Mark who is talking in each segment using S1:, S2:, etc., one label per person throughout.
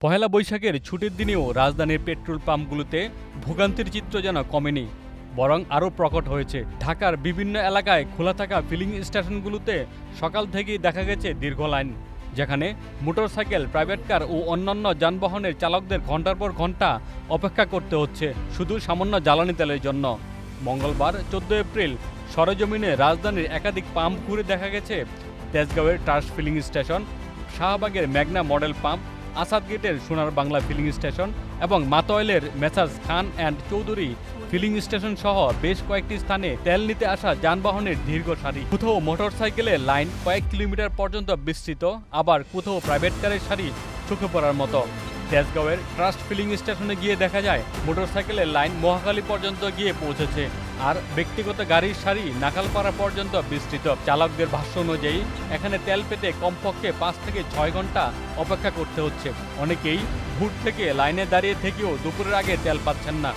S1: পহেলা বৈশাখের ছুটির দিনেও রাজধানীর পেট্রোল পাম্পগুলোতে ভোগান্তির চিত্র যেন কমেনি, বরং আরও প্রকট হয়েছে। ঢাকার বিভিন্ন এলাকায় খোলা থাকা ফিলিং স্টেশনগুলোতে সকাল থেকেই দেখা গেছে দীর্ঘ লাইন, যেখানে মোটরসাইকেল, প্রাইভেট কার ও অন্যান্য যানবাহনের চালকদের ঘন্টার পর ঘন্টা অপেক্ষা করতে হচ্ছে শুধু সামান্য জ্বালানি তেলের জন্য। মঙ্গলবার 14 এপ্রিল সরেজমিনে রাজধানীর একাধিক পাম্প ঘুরে দেখা গেছে তেজগাঁওয়ের ট্রাস্ট ফিলিং স্টেশন, শাহবাগের মেঘনা মডেল পাম্প, আসাদ গেটের সোনার বাংলা ফিলিং স্টেশন এবং মাতোয়াইলের messrs Khan and Chowdhury filling station সহ বেশ কয়েকটি স্থানে তেল নিতে আসা যানবাহনের দীর্ঘ সারি। কোথাও মোটরসাইকেলের লাইন কয়েক কিলোমিটার পর্যন্ত বিস্তৃত, আবার কোথাও প্রাইভেট কারের সারি চোখে পড়ার মতো। তেজগাঁওয়ের ট্রাস্ট ফিলিং স্টেশনে গিয়ে দেখা যায় মোটরসাইকেলের লাইন মহাখালী পর্যন্ত গিয়ে পৌঁছেছে, আর ব্যক্তিগত গাড়ির সারি নাখালপাড়া পর্যন্ত বিস্তৃত। চালকদের ভাষ্য অনুযায়ী এখানে তেল পেতে কমপক্ষে 5 থেকে 6 ঘন্টা অপেক্ষা করতে হচ্ছে। অনেকেই ভোর থেকে লাইনে দাঁড়িয়ে থেকেও দুপুরের আগে তেল পাচ্ছেন না।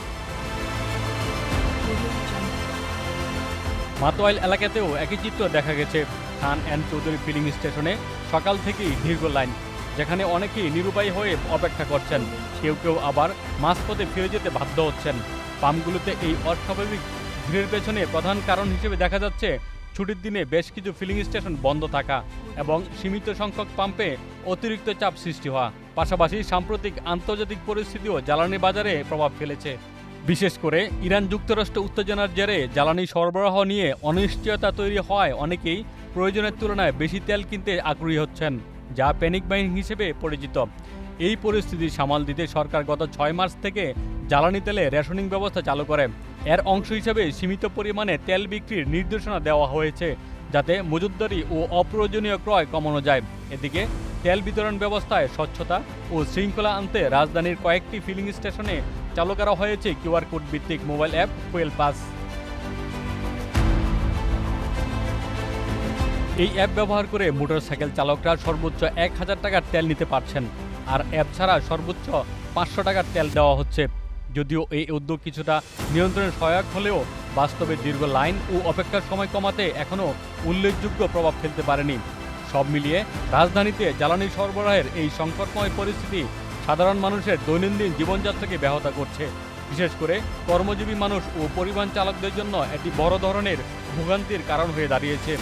S1: মাতোয়াইল এলাকাতেও একই চিত্র দেখা গেছে। খান অ্যান্ড চৌধুরী ফিলিং স্টেশনে সকাল থেকেই দীর্ঘ লাইন, যেখানে অনেকেই নিরুপায়ী হয়ে অপেক্ষা করছেন। কেউ কেউ আবার মাঝপথে ফিরে যেতে বাধ্য হচ্ছেন। পাম্পগুলোতে এই অস্বাভাবিক ভিড়ের পেছনে প্রধান কারণ হিসেবে দেখা যাচ্ছে ছুটির দিনে বেশ কিছু ফিলিং স্টেশন বন্ধ থাকা এবং সীমিত সংখ্যক পাম্পে অতিরিক্ত চাপ সৃষ্টি হওয়া। পাশাপাশি সাম্প্রতিক আন্তর্জাতিক পরিস্থিতিও জ্বালানি বাজারে প্রভাব ফেলেছে। বিশেষ করে ইরান যুক্তরাষ্ট্র উত্তেজনার জেরে জ্বালানি সরবরাহ নিয়ে অনিশ্চয়তা তৈরি হওয়ায় অনেকেই প্রয়োজনের তুলনায় বেশি তেল কিনতে আগ্রহী হচ্ছেন, যা প্যানিক বাইং হিসেবে পরিচিত। এই পরিস্থিতি সামাল দিতে সরকার গত 6 মার্চ থেকে জ্বালানি তেলে রেশনিং ব্যবস্থা চালু করে। এর অংশ হিসেবে সীমিত পরিমাণে তেল বিক্রির নির্দেশনা দেওয়া হয়েছে, যাতে মজুতদারি ও অপ্রয়োজনীয় ক্রয় কমানো যায়। এদিকে তেল বিতরণ ব্যবস্থায় স্বচ্ছতা ও শৃঙ্খলা আনতে রাজধানীর কয়েকটি ফিলিং স্টেশনে চালু করা হয়েছে কিউআর কোড ভিত্তিক মোবাইল অ্যাপ ফুয়েল পাস। এই অ্যাপ ব্যবহার করে মোটরসাইকেল চালকরা সর্বোচ্চ 1000 টাকার তেল নিতে পারছেন, আর অ্যাপ ছাড়া সর্বোচ্চ 500 টাকার তেল দেওয়া হচ্ছে। যদিও এই উদ্যোগ কিছুটা নিয়ন্ত্রণে সহায়ক হলেও বাস্তবে দীর্ঘ লাইন ও অপেক্ষার সময় কমাতে এখনও উল্লেখযোগ্য প্রভাব ফেলতে পারেনি। সব মিলিয়ে রাজধানীতে জ্বালানি সরবরাহের এই সংকটময় পরিস্থিতি সাধারণ মানুষের দৈনন্দিন জীবনযাত্রাকে ব্যাহত করছে। বিশেষ করে কর্মজীবী মানুষ ও পরিবহন চালকদের জন্য এটি বড় ধরনের ভোগান্তির কারণ হয়ে দাঁড়িয়েছে।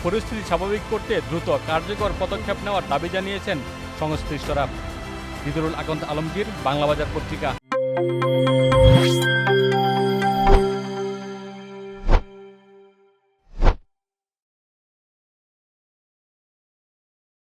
S1: পরিস্থিতি স্বাভাবিক করতে দ্রুত কার্যকর পদক্ষেপ নেওয়ার দাবি জানিয়েছেন সংশ্লিষ্টরা। দিদারুল আকন্দ আলমগীর, বাংলাবাজার পত্রিকা।